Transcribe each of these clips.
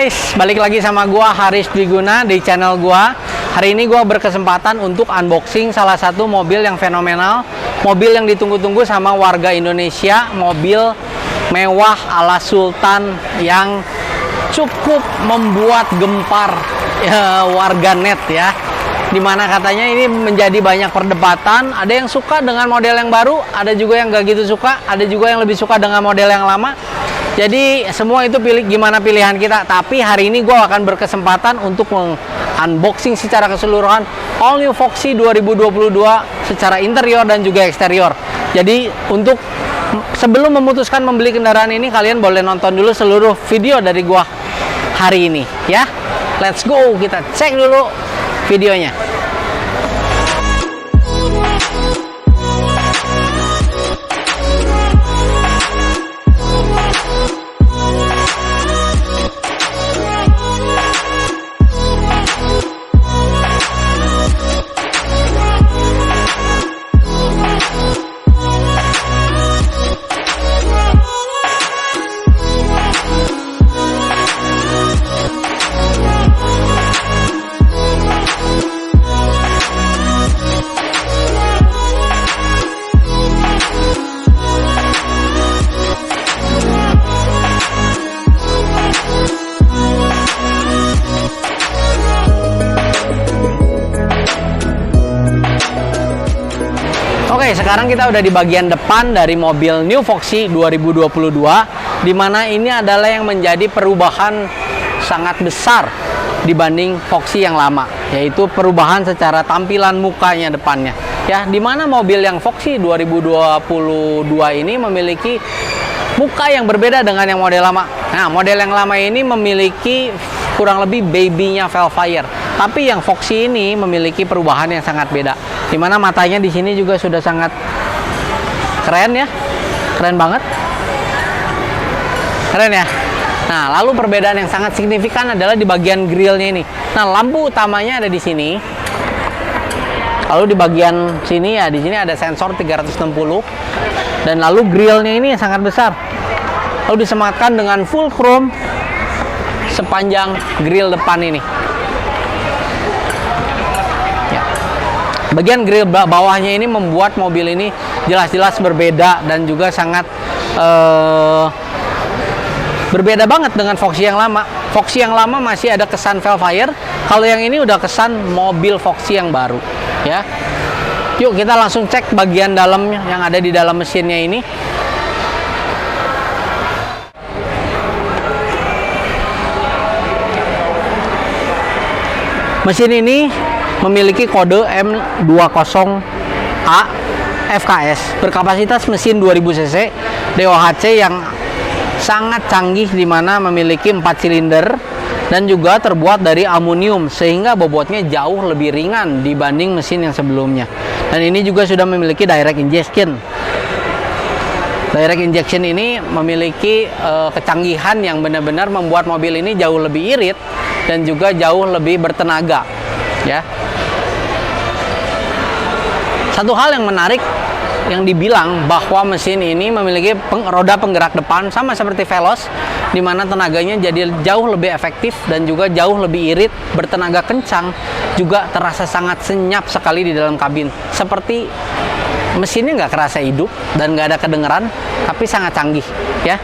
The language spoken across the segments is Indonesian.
guys, balik lagi sama gua Haris Dwiguna di channel gua. Hari ini gua berkesempatan untuk unboxing salah satu mobil yang fenomenal, mobil yang ditunggu-tunggu sama warga Indonesia, mobil mewah ala Sultan yang cukup membuat gempar warganet ya. Dimana katanya ini menjadi banyak perdebatan. Ada yang suka dengan model yang baru, ada juga yang gak gitu suka, ada juga yang lebih suka dengan model yang lama. Jadi semua itu gimana pilihan kita. Tapi hari ini gue akan berkesempatan untuk unboxing secara keseluruhan All New Foxy 2022 secara interior dan juga eksterior. Jadi untuk sebelum memutuskan membeli kendaraan ini, kalian boleh nonton dulu seluruh video dari gue hari ini ya. Let's go, kita cek dulu videonya. Oke, sekarang kita udah di bagian depan dari mobil New Foxy 2022, dimana ini adalah yang menjadi perubahan sangat besar dibanding Foxy yang lama, yaitu perubahan secara tampilan mukanya depannya. Ya, dimana mobil yang Foxy 2022 ini memiliki muka yang berbeda dengan yang model lama. Nah, model yang lama ini memiliki kurang lebih babynya Velfire, tapi yang Foxy ini memiliki perubahan yang sangat beda. Dimana matanya di sini juga sudah sangat keren ya, keren banget, keren ya. Nah, lalu perbedaan yang sangat signifikan adalah di bagian grillnya ini. Nah, lampu utamanya ada di sini. Lalu di bagian sini ya, di sini ada sensor 360, dan lalu grillnya ini sangat besar. Lalu disematkan dengan full chrome sepanjang grill depan ini. Bagian grill bawahnya ini membuat mobil ini jelas-jelas berbeda dan juga sangat berbeda banget dengan Foxy yang lama. Foxy yang lama masih ada kesan Velfire, kalau yang ini udah kesan mobil Foxy yang baru ya. Yuk kita langsung cek bagian dalamnya yang ada di dalam mesinnya ini. Mesin ini memiliki kode M20A FKS, berkapasitas mesin 2000 cc, DOHC yang sangat canggih, di mana memiliki 4 silinder dan juga terbuat dari aluminium sehingga bobotnya jauh lebih ringan dibanding mesin yang sebelumnya. Dan ini juga sudah memiliki direct injection. Direct injection ini memiliki kecanggihan yang benar-benar membuat mobil ini jauh lebih irit dan juga jauh lebih bertenaga ya. Satu hal yang menarik yang dibilang bahwa mesin ini memiliki roda penggerak depan sama seperti Veloz, di mana tenaganya jadi jauh lebih efektif dan juga jauh lebih irit, bertenaga kencang, juga terasa sangat senyap sekali di dalam kabin. Seperti mesinnya nggak kerasa hidup dan nggak ada kedengeran, tapi sangat canggih ya.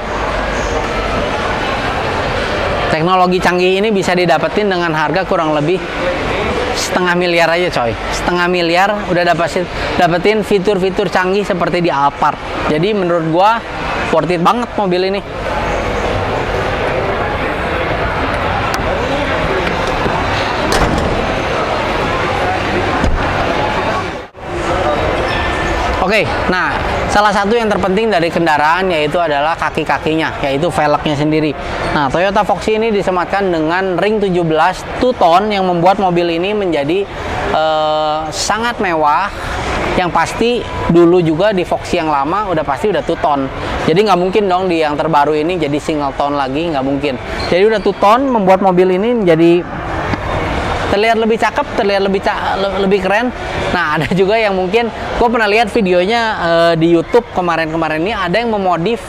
Teknologi canggih ini bisa didapetin dengan harga kurang lebih setengah miliar aja coy. Setengah miliar udah dapetin fitur-fitur canggih seperti di Alphard. Jadi menurut gua worth it banget mobil ini. Oke, nah salah satu yang terpenting dari kendaraan yaitu adalah kaki-kakinya, yaitu velgnya sendiri. Nah, Toyota Foxy ini disematkan dengan ring 17 two-tone yang membuat mobil ini menjadi sangat mewah. Yang pasti dulu juga di Foxy yang lama udah pasti udah two-tone. Jadi nggak mungkin dong di yang terbaru ini jadi single tone lagi, nggak mungkin. Jadi udah two-tone membuat mobil ini menjadi terlihat lebih cakep, terlihat lebih keren. Nah, ada juga yang mungkin gue pernah lihat videonya di YouTube kemarin-kemarin ini, ada yang memodif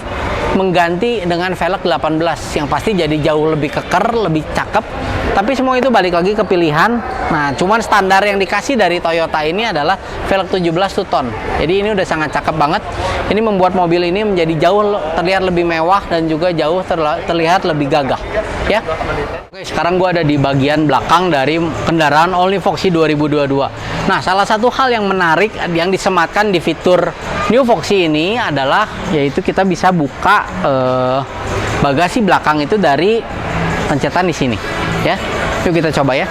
mengganti dengan velg 18 yang pasti jadi jauh lebih keker, lebih cakep. Tapi semua itu balik lagi ke pilihan. Nah, cuman standar yang dikasih dari Toyota ini adalah velg 17 2-tone. Jadi ini udah sangat cakep banget. Ini membuat mobil ini menjadi jauh terlihat lebih mewah dan juga jauh terlihat lebih gagah, ya. Oke, sekarang gua ada di bagian belakang dari kendaraan All New Foxy 2022. Nah, salah satu hal yang menarik yang disematkan di fitur New Foxy ini adalah yaitu kita bisa buka bagasi belakang itu dari pencetan di sini, ya. Yuk kita coba ya.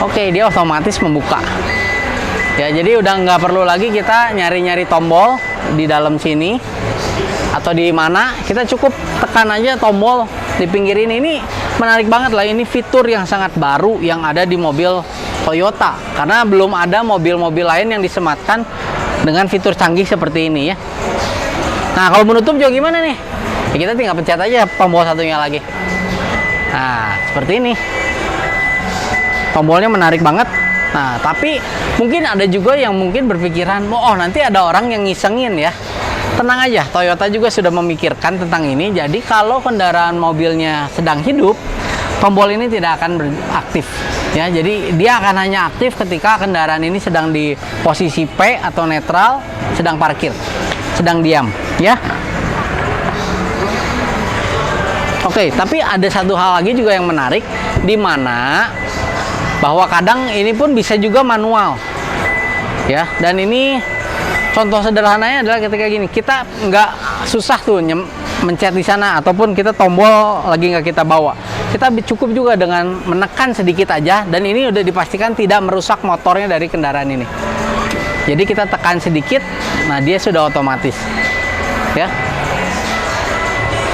Oke, dia otomatis membuka. Ya, jadi udah nggak perlu lagi kita nyari-nyari tombol di dalam sini atau di mana, kita cukup tekan aja tombol di pinggir ini. Ini menarik banget lah, ini fitur yang sangat baru yang ada di mobil Toyota karena belum ada mobil-mobil lain yang disematkan dengan fitur canggih seperti ini ya. Nah, kalau menutup juga gimana nih? Ya, kita tinggal pencet aja tombol satunya lagi. Nah, seperti ini. Tombolnya menarik banget. Nah, tapi mungkin ada juga yang mungkin berpikiran, oh nanti ada orang yang ngisengin ya. Tenang aja, Toyota juga sudah memikirkan tentang ini. Jadi kalau kendaraan mobilnya sedang hidup, tombol ini tidak akan beraktif. Ya, jadi dia akan hanya aktif ketika kendaraan ini sedang di posisi P atau netral, sedang parkir, sedang diam, ya. Oke, tapi ada satu hal lagi juga yang menarik, di mana bahwa kadang ini pun bisa juga manual, ya. Dan ini contoh sederhananya adalah ketika gini, kita nggak susah tuh mencet di sana ataupun kita tombol lagi nggak kita bawa. Kita cukup juga dengan menekan sedikit aja dan ini udah dipastikan tidak merusak motornya dari kendaraan ini. Jadi kita tekan sedikit, nah dia sudah otomatis, ya.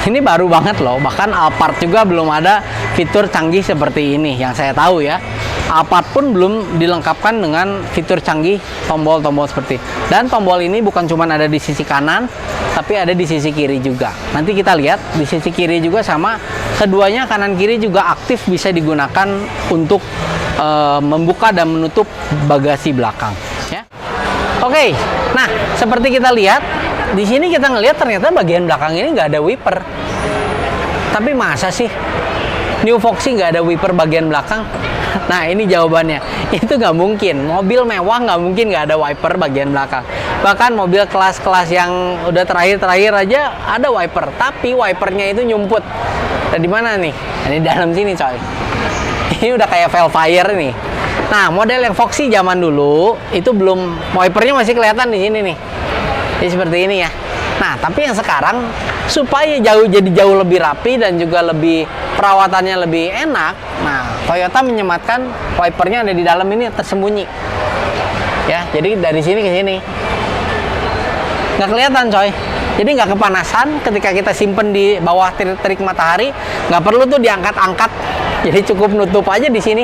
Ini baru banget loh, bahkan Alphard juga belum ada fitur canggih seperti ini yang saya tahu ya. Alphard pun belum dilengkapkan dengan fitur canggih tombol-tombol seperti. Dan tombol ini bukan cuma ada di sisi kanan, tapi ada di sisi kiri juga. Nanti kita lihat di sisi kiri juga sama, keduanya kanan kiri juga aktif bisa digunakan untuk membuka dan menutup bagasi belakang. Ya. Oke, nah seperti kita lihat di sini kita ngelihat ternyata bagian belakang ini nggak ada wiper. Tapi masa sih New Foxy nggak ada wiper bagian belakang? Nah, ini jawabannya. Itu nggak mungkin. Mobil mewah nggak mungkin nggak ada wiper bagian belakang. Bahkan mobil kelas-kelas yang udah terakhir-terakhir aja ada wiper. Tapi wipernya itu nyumput. Nah, di mana nih? Nah, di dalam sini, coy. Ini udah kayak Velfire nih. Nah, model yang Foxy zaman dulu itu belum, wipernya masih kelihatan di sini nih. Jadi seperti ini ya. Nah, tapi yang sekarang supaya jadi jauh lebih rapi dan juga lebih perawatannya lebih enak. Nah, Toyota menyematkan wipernya ada di dalam ini tersembunyi. Ya, jadi dari sini ke sini. Nggak kelihatan, coy. Jadi nggak kepanasan ketika kita simpen di bawah terik matahari. Nggak perlu tuh diangkat-angkat. Jadi cukup nutup aja di sini.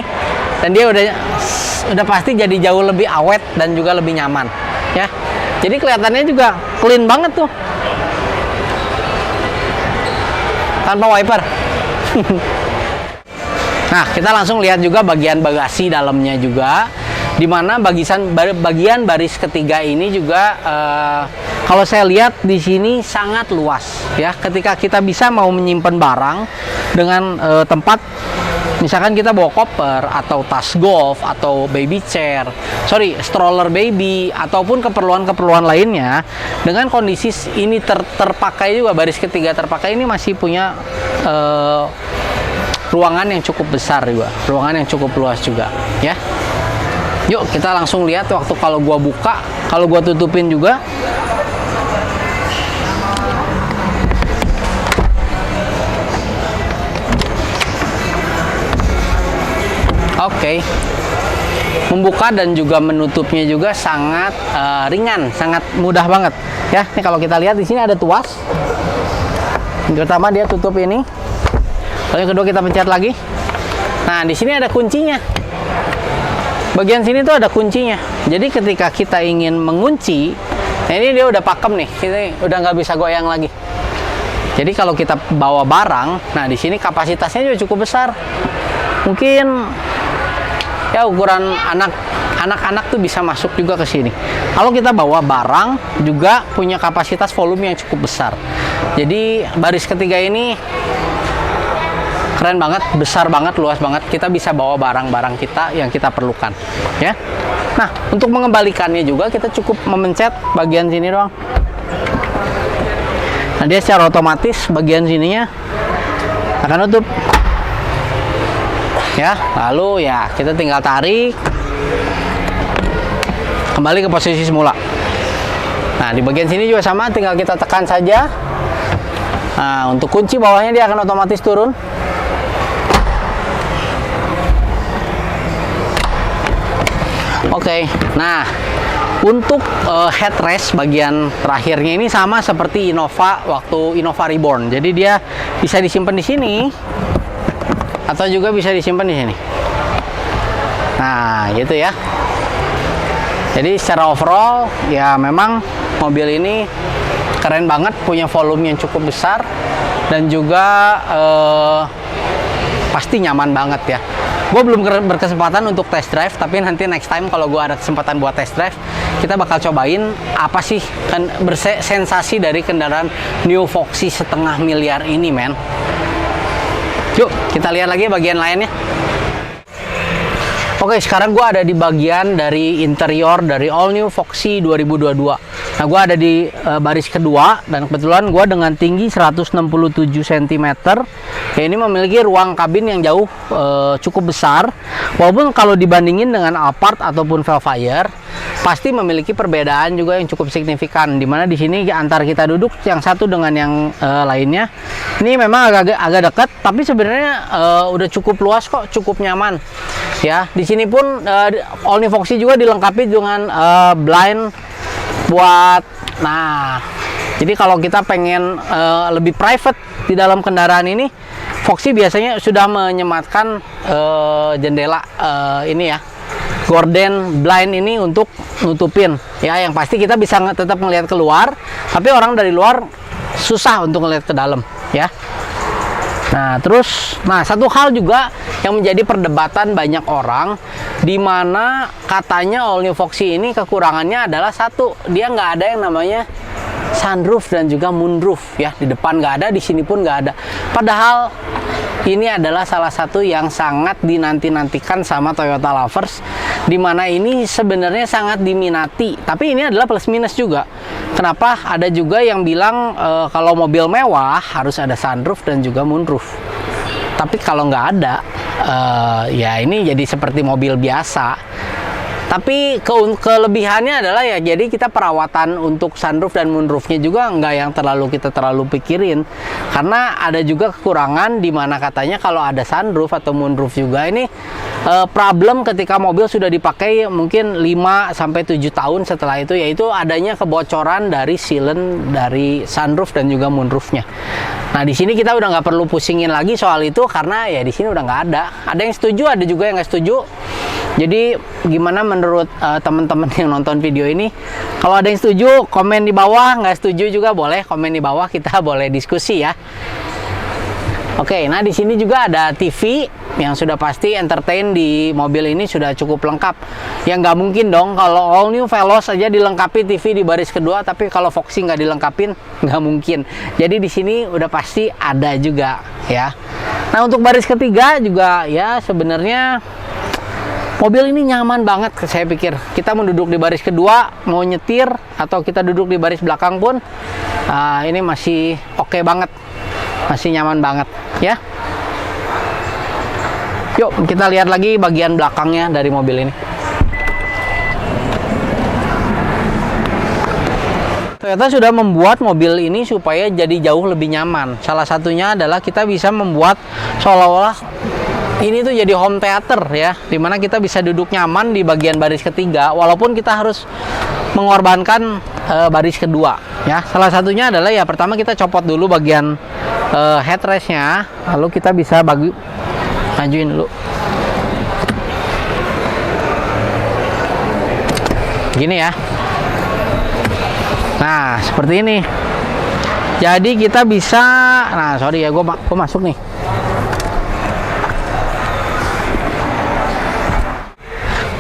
Dan dia udah pasti jadi jauh lebih awet dan juga lebih nyaman. Ya. Jadi kelihatannya juga clean banget tuh. Tanpa wiper. Nah, kita langsung lihat juga bagian bagasi dalamnya juga, dimana bagian baris ketiga ini juga kalau saya lihat di sini sangat luas ya. Ketika kita bisa mau menyimpan barang dengan tempat, misalkan kita bawa koper atau tas golf atau stroller baby ataupun keperluan-keperluan lainnya, dengan kondisi ini terpakai juga, baris ketiga terpakai, ini masih punya ruangan yang cukup besar juga, ruangan yang cukup luas juga ya. Yuk kita langsung lihat waktu kalau gua buka, kalau gua tutupin juga. Oke. Membuka dan juga menutupnya juga sangat ringan, sangat mudah banget ya. Ini kalau kita lihat di sini ada tuas. Yang pertama dia tutup ini. Lalu yang kedua kita pencet lagi. Nah, di sini ada kuncinya. Bagian sini tuh ada kuncinya. Jadi ketika kita ingin mengunci, nah ini dia udah pakem nih. Ini udah nggak bisa goyang lagi. Jadi kalau kita bawa barang, nah di sini kapasitasnya juga cukup besar. Mungkin ya ukuran anak-anak tuh bisa masuk juga ke sini. Kalau kita bawa barang juga punya kapasitas volume yang cukup besar. Jadi baris ketiga ini keren banget, besar banget, luas banget. Kita bisa bawa barang-barang kita yang kita perlukan, ya. Nah, untuk mengembalikannya juga kita cukup memencet bagian sini doang. Nah, dia secara otomatis bagian sininya akan nutup. Ya, lalu ya kita tinggal tarik kembali ke posisi semula. Nah, di bagian sini juga sama, tinggal kita tekan saja. Nah, untuk kunci bawahnya dia akan otomatis turun. Oke, nah untuk headrest bagian terakhirnya ini sama seperti Innova waktu Innova Reborn. Jadi dia bisa disimpan di sini atau juga bisa disimpan di sini. Nah, gitu ya. Jadi secara overall ya memang mobil ini keren banget, punya volume yang cukup besar dan juga pasti nyaman banget ya. Gue belum berkesempatan untuk test drive, tapi nanti next time kalau gue ada kesempatan buat test drive, kita bakal cobain apa sih kan sensasi dari kendaraan New Foxy setengah miliar ini, men. Yuk, kita lihat lagi bagian lainnya. Oke, sekarang gue ada di bagian dari interior dari All New Foxy 2022. Nah, gue ada di baris kedua dan kebetulan gue dengan tinggi 167 cm. Ya, ini memiliki ruang kabin yang jauh cukup besar. Walaupun kalau dibandingin dengan Alphard ataupun Velfire, pasti memiliki perbedaan juga yang cukup signifikan. Dimana di sini antar kita duduk yang satu dengan yang lainnya, ini memang agak dekat, tapi sebenarnya udah cukup luas kok, cukup nyaman. Ya, di sini pun All New Foxy juga dilengkapi dengan blind buat, nah, jadi kalau kita pengen lebih private di dalam kendaraan ini, Foxy biasanya sudah menyematkan jendela ini ya, gorden blind ini untuk nutupin ya, yang pasti kita bisa tetap melihat keluar, tapi orang dari luar susah untuk melihat ke dalam ya. Nah, terus, satu hal juga yang menjadi perdebatan banyak orang, di mana katanya All New Foxy ini kekurangannya adalah satu, dia nggak ada yang namanya sunroof dan juga moonroof ya. Di depan nggak ada, di sini pun nggak ada. Padahal ini adalah salah satu yang sangat dinanti-nantikan sama Toyota lovers, di mana ini sebenarnya sangat diminati. Tapi ini adalah plus minus juga. Kenapa? Ada juga yang bilang kalau mobil mewah harus ada sunroof dan juga moonroof. Tapi kalau nggak ada, ya ini jadi seperti mobil biasa. Tapi kelebihannya adalah ya, jadi kita perawatan untuk sunroof dan moonroofnya juga nggak yang kita terlalu pikirin. Karena ada juga kekurangan di mana katanya kalau ada sunroof atau moonroof juga ini problem ketika mobil sudah dipakai mungkin 5-7 tahun setelah itu, yaitu adanya kebocoran dari sealant dari sunroof dan juga moonroofnya. Nah, di sini kita udah nggak perlu pusingin lagi soal itu karena ya di sini udah nggak ada. Ada yang setuju, ada juga yang nggak setuju. Jadi gimana menurut teman-teman yang nonton video ini? Kalau ada yang setuju, komen di bawah. Nggak setuju juga boleh komen di bawah. Kita boleh diskusi ya. Oke, nah di sini juga ada TV yang sudah pasti entertain di mobil ini sudah cukup lengkap. Yang nggak mungkin dong kalau All New Veloz aja dilengkapi TV di baris kedua, tapi kalau Foxy nggak dilengkapin, nggak mungkin. Jadi di sini udah pasti ada juga ya. Nah, untuk baris ketiga juga ya sebenarnya mobil ini nyaman banget, saya pikir. Kita mau duduk di baris kedua, mau nyetir, atau kita duduk di baris belakang pun, ini masih oke banget. Masih nyaman banget, ya. Yuk, kita lihat lagi bagian belakangnya dari mobil ini. Toyota sudah membuat mobil ini supaya jadi jauh lebih nyaman. Salah satunya adalah kita bisa membuat seolah-olah ini tuh jadi home theater ya, dimana kita bisa duduk nyaman di bagian baris ketiga walaupun kita harus mengorbankan baris kedua ya. Salah satunya adalah ya pertama kita copot dulu bagian headrestnya, lalu kita bisa majuin dulu gini ya. Nah, seperti ini. Jadi kita bisa, nah sorry ya, gue masuk nih.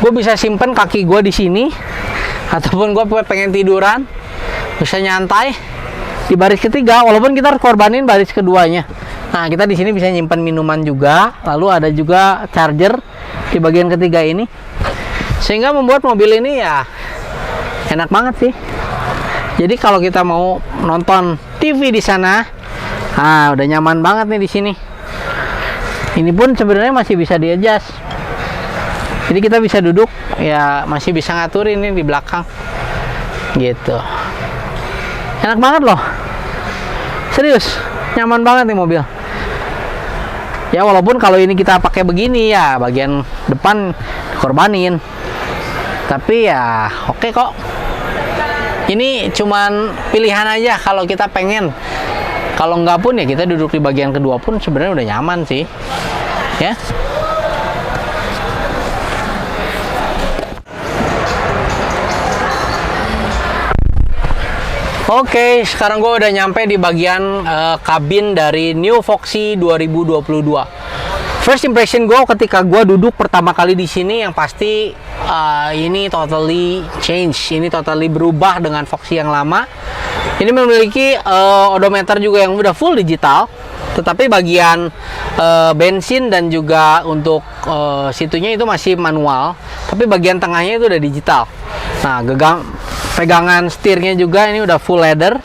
gue bisa simpen kaki gue di sini, ataupun gue pengen tiduran bisa nyantai di baris ketiga, walaupun kita harus korbanin baris keduanya. Nah, kita di sini bisa nyimpan minuman juga, lalu ada juga charger di bagian ketiga ini, sehingga membuat mobil ini ya enak banget sih. Jadi kalau kita mau nonton TV di sana, udah nyaman banget nih di sini. Ini pun sebenarnya masih bisa di-adjust. Jadi kita bisa duduk, ya masih bisa ngaturin ini di belakang. Gitu. Enak banget loh. Serius, nyaman banget nih mobil. Ya walaupun kalau ini kita pakai begini ya bagian depan dikorbanin. Tapi ya oke kok. Ini cuman pilihan aja kalau kita pengen. Kalau nggak pun ya kita duduk di bagian kedua pun sebenarnya udah nyaman sih. Ya. Oke, sekarang gue udah nyampe di bagian kabin dari New Foxy 2022. First impression gue ketika gue duduk pertama kali di sini yang pasti ini totally change, ini totally berubah dengan Foxy yang lama. Ini memiliki odometer juga yang udah full digital, tetapi bagian bensin dan juga untuk situnya itu masih manual, tapi bagian tengahnya itu udah digital. Nah, pegangan setirnya juga ini udah full leather.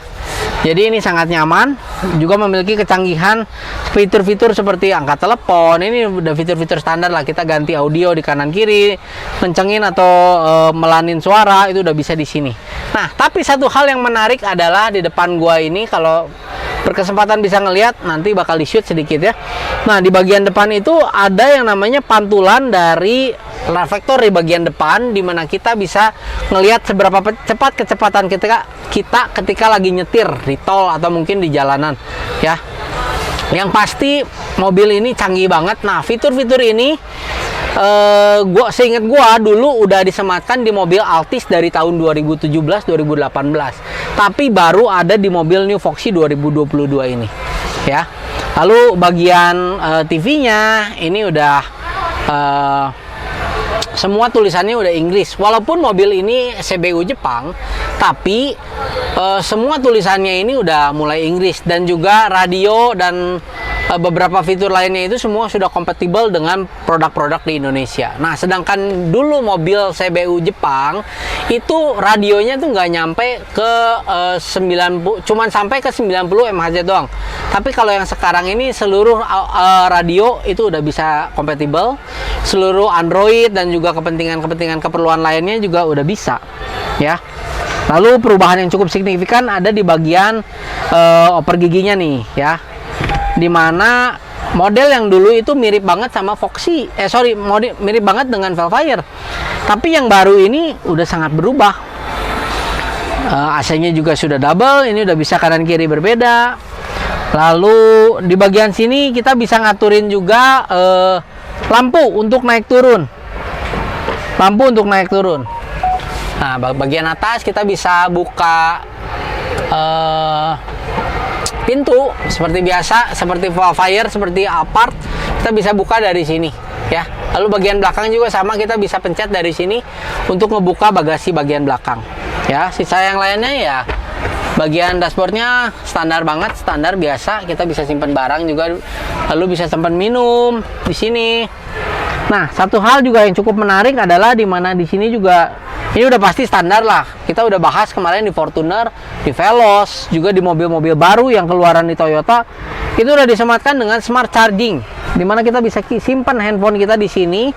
Jadi ini sangat nyaman, juga memiliki kecanggihan fitur-fitur seperti angkat telepon. Ini udah fitur-fitur standar lah, kita ganti audio di kanan kiri, kencengin atau melanin suara itu udah bisa di sini. Nah, tapi satu hal yang menarik adalah di depan gua ini, kalau berkesempatan bisa ngelihat, nanti bakal di shoot sedikit ya. Nah, di bagian depan itu ada yang namanya pantulan dari reflektor di bagian depan, dimana kita bisa ngelihat seberapa cepat kecepatan kita ketika lagi nyetir di tol atau mungkin di jalanan ya. Yang pasti mobil ini canggih banget. Nah, fitur-fitur ini seingat gua dulu udah disematkan di mobil Altis dari tahun 2017-2018, tapi baru ada di mobil New Foxy 2022 ini ya. Lalu bagian TV-nya ini udah semua tulisannya udah Inggris. Walaupun mobil ini CBU Jepang, tapi semua tulisannya ini udah mulai Inggris, dan juga radio dan beberapa fitur lainnya itu semua sudah kompatibel dengan produk-produk di Indonesia. Nah, sedangkan dulu mobil CBU Jepang itu radionya tuh nggak nyampe ke 90, cuman sampai ke 90 MHz doang. Tapi kalau yang sekarang ini seluruh radio itu udah bisa kompatibel, seluruh Android dan juga kepentingan keperluan lainnya juga udah bisa ya. Lalu perubahan yang cukup signifikan ada di bagian oper giginya nih ya, dimana model yang dulu itu mirip banget sama Foxy, mirip banget dengan Velfire, tapi yang baru ini udah sangat berubah. AC-nya juga sudah double, ini udah bisa kanan kiri berbeda. Lalu di bagian sini kita bisa ngaturin juga lampu untuk naik turun. Nah, bagian atas kita bisa buka pintu seperti biasa, seperti Velfire, seperti Alphard, kita bisa buka dari sini ya. Lalu bagian belakang juga sama, kita bisa pencet dari sini untuk ngebuka bagasi bagian belakang ya. Sisa yang lainnya ya bagian dashboardnya standar banget, standar biasa, kita bisa simpan barang juga, lalu bisa simpan minum di sini. Nah, satu hal juga yang cukup menarik adalah di mana di sini juga ini udah pasti standar lah. Kita udah bahas kemarin di Fortuner, di Veloz, juga di mobil-mobil baru yang keluaran di Toyota, itu udah disematkan dengan smart charging, di mana kita bisa simpan handphone kita di sini.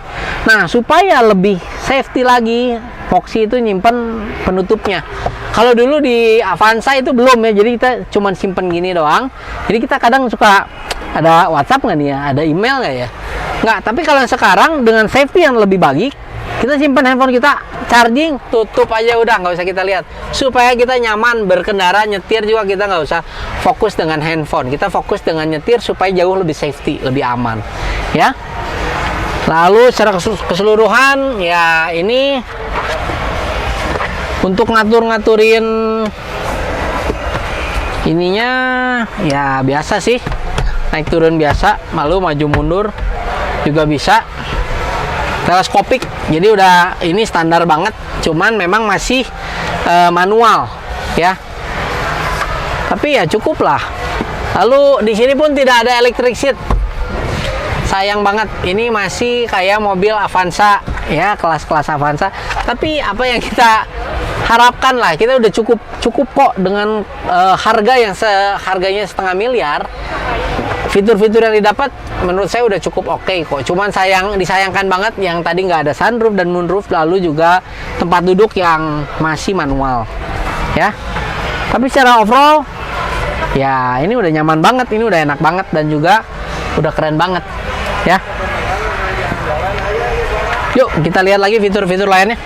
Nah, supaya lebih safety lagi, Foxy itu nyimpan penutupnya. Kalau dulu di Avanza itu belum ya, jadi kita cuman simpen gini doang. Jadi kita kadang suka ada WhatsApp nggak nih ya, ada email nggak ya? Nggak, tapi kalau sekarang dengan safety yang lebih baik, kita simpan handphone kita, charging, tutup aja udah, nggak usah kita lihat. Supaya kita nyaman berkendara, nyetir juga kita nggak usah fokus dengan handphone. Kita fokus dengan nyetir supaya jauh lebih safety, lebih aman ya. Lalu secara keseluruhan ya ini untuk ngaturin ininya ya biasa sih, naik turun biasa, lalu maju mundur juga bisa. teleskopik, jadi udah ini standar banget, cuman memang masih manual ya, tapi ya cukup lah. Lalu di sini pun tidak ada electric seat, sayang banget. Ini masih kayak mobil Avanza ya, kelas-kelas Avanza, tapi apa yang kita harapkan lah, kita udah cukup kok dengan harga yang harganya setengah miliar. Fitur-fitur yang didapat menurut saya udah cukup oke kok. Cuman disayangkan banget yang tadi nggak ada sunroof dan moonroof, lalu juga tempat duduk yang masih manual ya. Tapi secara overall ya ini udah nyaman banget, ini udah enak banget, dan juga udah keren banget ya. Yuk kita lihat lagi fitur-fitur lainnya.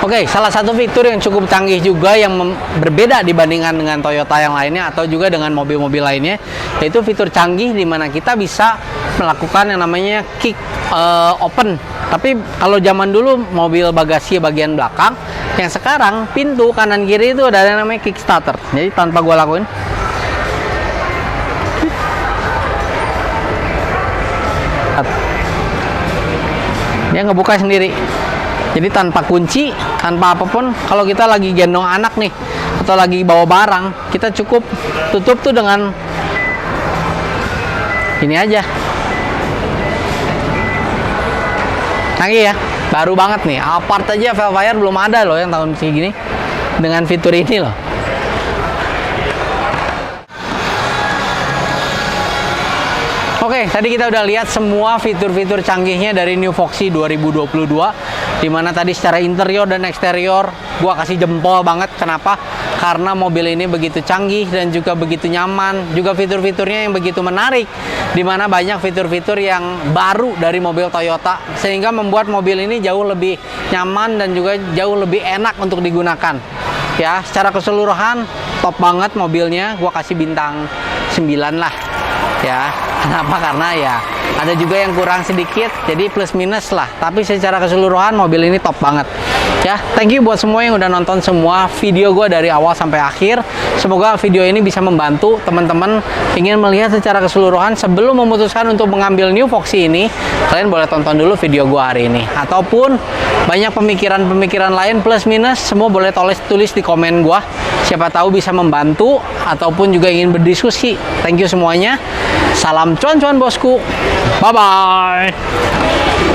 Oke, salah satu fitur yang cukup canggih juga yang berbeda dibandingkan dengan Toyota yang lainnya atau juga dengan mobil-mobil lainnya, yaitu fitur canggih di mana kita bisa melakukan yang namanya kick open. Tapi kalau zaman dulu mobil bagasi bagian belakang, yang sekarang pintu kanan kiri itu ada yang namanya kick starter. Jadi tanpa gua lakuin, dia ngebuka sendiri. Jadi tanpa kunci, tanpa apapun. Kalau kita lagi gendong anak nih, atau lagi bawa barang, kita cukup tutup tuh dengan ini aja. Canggih ya, baru banget nih. Alphard aja Velfire belum ada loh yang tahun segini dengan fitur ini loh. Oke, tadi kita udah lihat semua fitur-fitur canggihnya dari New Foxy 2022, dimana tadi secara interior dan eksterior gua kasih jempol banget. Kenapa? Karena mobil ini begitu canggih dan juga begitu nyaman, juga fitur-fiturnya yang begitu menarik, dimana banyak fitur-fitur yang baru dari mobil Toyota, sehingga membuat mobil ini jauh lebih nyaman dan juga jauh lebih enak untuk digunakan ya. Secara keseluruhan top banget mobilnya, gua kasih bintang 9 lah ya. Kenapa? Karena ya ada juga yang kurang sedikit, jadi plus minus lah. Tapi secara keseluruhan mobil ini top banget ya. Thank you buat semua yang udah nonton semua video gue dari awal sampai akhir. Semoga video ini bisa membantu teman-teman ingin melihat secara keseluruhan. Sebelum memutuskan untuk mengambil New Foxy ini, kalian boleh tonton dulu video gue hari ini. Ataupun banyak pemikiran-pemikiran lain plus minus, semua boleh tulis di komen gue. Siapa tahu bisa membantu ataupun juga ingin berdiskusi. Thank you semuanya. Salam cuan-cuan bosku. Bye-bye.